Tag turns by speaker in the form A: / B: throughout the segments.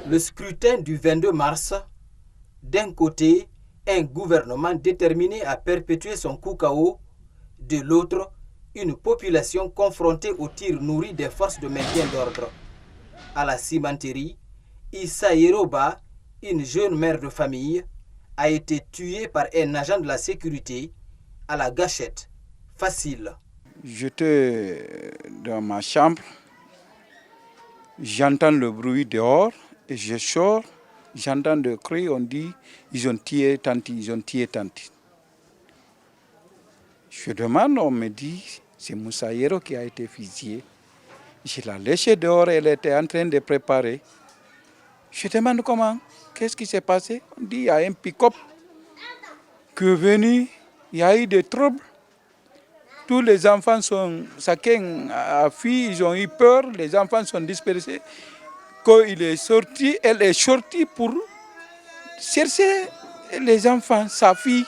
A: Le scrutin du 22 mars, d'un côté, un gouvernement déterminé à perpétuer son coup KO, de l'autre, une population confrontée aux tirs nourris des forces de maintien d'ordre. À la cimenterie, Issa Yeroba, une jeune mère de famille, a été tuée par un agent de la sécurité à la gâchette. Facile.
B: J'étais dans ma chambre, j'entends le bruit dehors et je sors, j'entends des cris, on dit ils ont tué Tanti, ils ont tué Tanti. Je demande, on me dit c'est Moussa Yero qui a été fusillé. Je l'ai laissée dehors, elle était en train de préparer. Je demande comment, qu'est-ce qui s'est passé? On dit il y a un pick-up qui est venu, il y a eu des troubles. Tous les enfants sont, chacun a fui, ils ont eu peur, les enfants sont dispersés. Quand il est sorti, elle est sortie pour chercher les enfants, sa fille.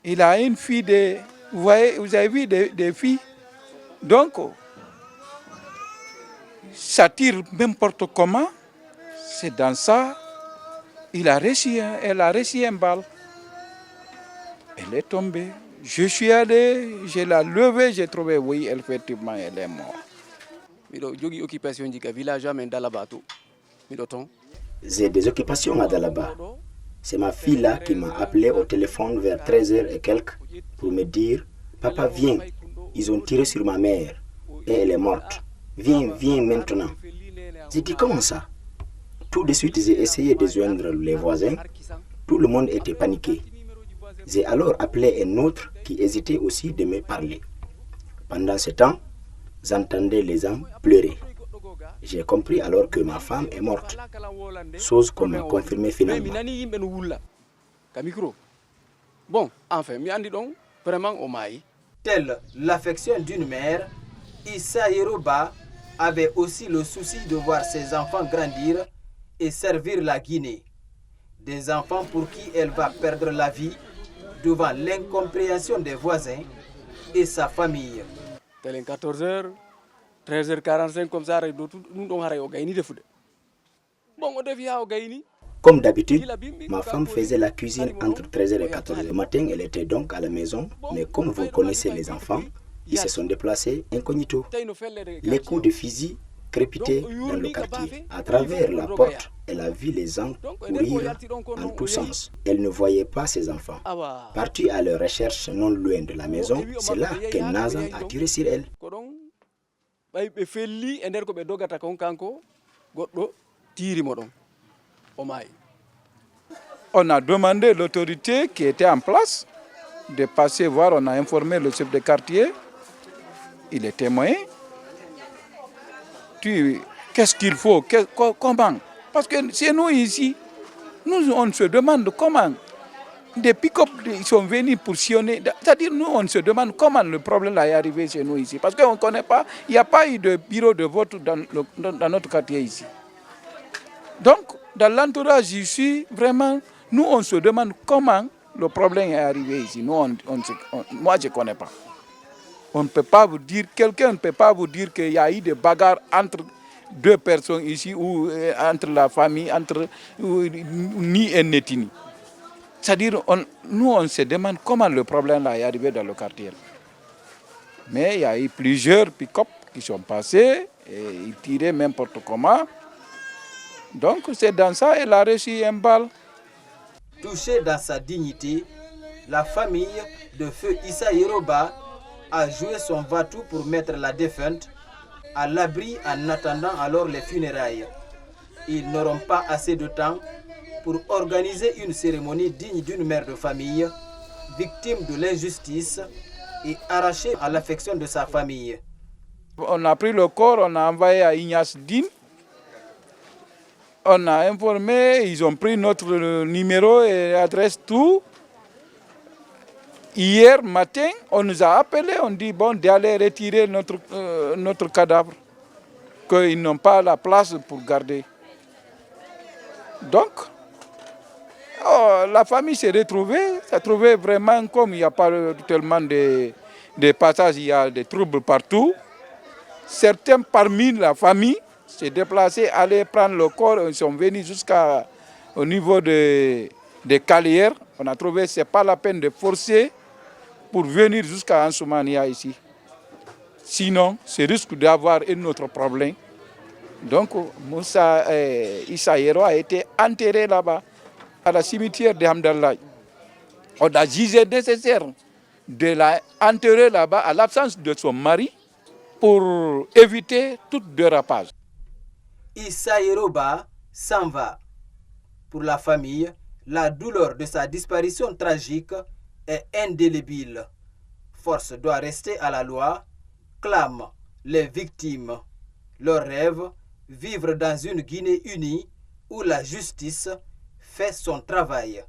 B: Il a une fille de, vous avez vu des filles. Donc, ça tire n'importe comment. C'est dans ça, elle a reçu un balle. Elle est tombée. Je suis allé, je l'ai levée, j'ai trouvé, oui, effectivement, elle est morte.
C: J'ai des occupations à Dalaba. C'est ma fille là qui m'a appelé au téléphone vers 13h et quelques pour me dire « Papa, viens, ils ont tiré sur ma mère et elle est morte. Viens, viens maintenant. » J'ai dit « Comment ça ?» Tout de suite, j'ai essayé de joindre les voisins. Tout le monde était paniqué. J'ai alors appelé un autre qui hésitait aussi de me parler. Pendant ce temps, j'entendais les gens pleurer. J'ai compris alors que ma femme est morte, chose qu'on m'a confirmée finalement.
A: Telle l'affection d'une mère, Issa Yeroba avait aussi le souci de voir ses enfants grandir et servir la Guinée. Des enfants pour qui elle va perdre la vie devant l'incompréhension des voisins et sa famille.
D: 14h, 13h45 comme ça,
C: Comme d'habitude, ma femme faisait la cuisine entre 13h et 14h. Le matin, elle était donc à la maison, mais comme vous connaissez les enfants, ils se sont déplacés incognito. Les coups de fusil crépitaient dans le quartier. À travers la porte, elle a vu les gens courir en tous sens. Elle ne voyait pas ses enfants. Partie à leur recherche non loin de la maison, c'est là qu'un Nazan a tiré sur elle.
B: On a demandé l'autorité qui était en place de passer voir, on a informé le chef de quartier, il est témoin. Qu'est-ce qu'il faut, comment? Parce que c'est nous ici, nous on se demande comment. Des pick-up sont venus pour sillonner. C'est-à-dire nous on se demande comment le problème est arrivé chez nous ici. Parce qu'on ne connaît pas, il n'y a pas eu de bureau de vote dans notre quartier ici. Donc dans l'entourage ici, vraiment, nous on se demande comment le problème est arrivé ici. Moi je ne connais pas. On ne peut pas vous dire, quelqu'un ne peut pas vous dire qu'il y a eu des bagarres entre deux personnes ici, ou entre la famille, ni un ethnie. C'est-à-dire, nous on se demande comment le problème là est arrivé dans le quartier. Mais il y a eu plusieurs pick-up qui sont passés, et ils tiraient n'importe comment. Donc c'est dans ça qu'elle a reçu un balle.
A: Touchée dans sa dignité, la famille de feu Issa Yeroba a joué son va-tout pour mettre la défunte à l'abri en attendant alors les funérailles. Ils n'auront pas assez de temps pour organiser une cérémonie digne d'une mère de famille, victime de l'injustice et arrachée à l'affection de sa famille.
B: On a pris le corps, on a envoyé à Ignace Din. On a informé, ils ont pris notre numéro et adresse, tout. Hier matin, on nous a appelé, on dit bon, d'aller retirer notre cadavre, qu'ils n'ont pas la place pour garder. Donc, la famille s'est retrouvée, s'est trouvée vraiment comme il n'y a pas tellement de passages, il y a des troubles partout. Certains parmi la famille se déplacer, aller prendre le corps. Ils sont venus jusqu'au niveau des Calières. On a trouvé que ce n'est pas la peine de forcer pour venir jusqu'à Ansoumania ici. Sinon, c'est risque d'avoir un autre problème. Donc, Moussa Issa Yero a été enterré là-bas, à la cimetière de Hamdallah. On a jugé nécessaire de l'enterrer là-bas à l'absence de son mari pour éviter toute dérapage.
A: Issa Yeroba s'en va. Pour la famille, la douleur de sa disparition tragique est indélébile. Force doit rester à la loi, clament les victimes. Leur rêve, vivre dans une Guinée unie où la justice fait son travail.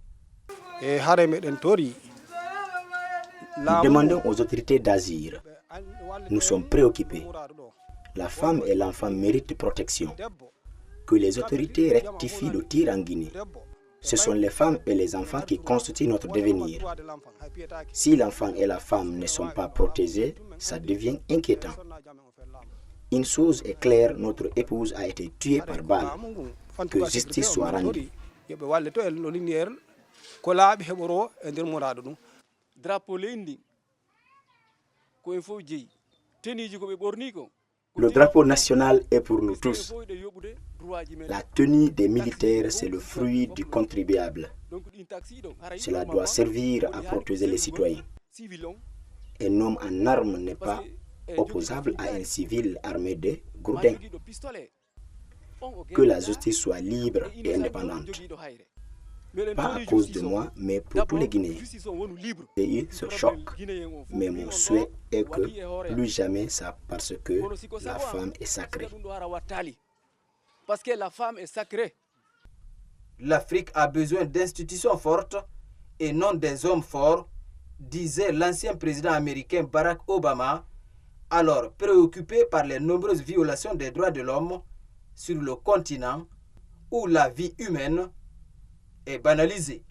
C: Nous demandons aux autorités d'agir. Nous sommes préoccupés. La femme et l'enfant méritent protection. Que les autorités rectifient le tir en Guinée. Ce sont les femmes et les enfants qui constituent notre devenir. Si l'enfant et la femme ne sont pas protégés, ça devient inquiétant. Une chose est claire, notre épouse a été tuée par balle. Que justice soit rendue. Le drapeau national est pour nous tous. La tenue des militaires, c'est le fruit du contribuable. Cela doit servir à protéger les citoyens. Un homme en armes n'est pas opposable à un civil armé de gourdins. Que la justice soit libre et indépendante. Pas à cause de moi, mais pour tous les Guinéens. Le pays se choque, mais mon souhait est que plus jamais ça, parce que la femme est sacrée.
D: Parce que la femme est sacrée.
A: L'Afrique a besoin d'institutions fortes et non des hommes forts, disait l'ancien président américain Barack Obama, alors préoccupé par les nombreuses violations des droits de l'homme sur le continent où la vie humaine est banalisée.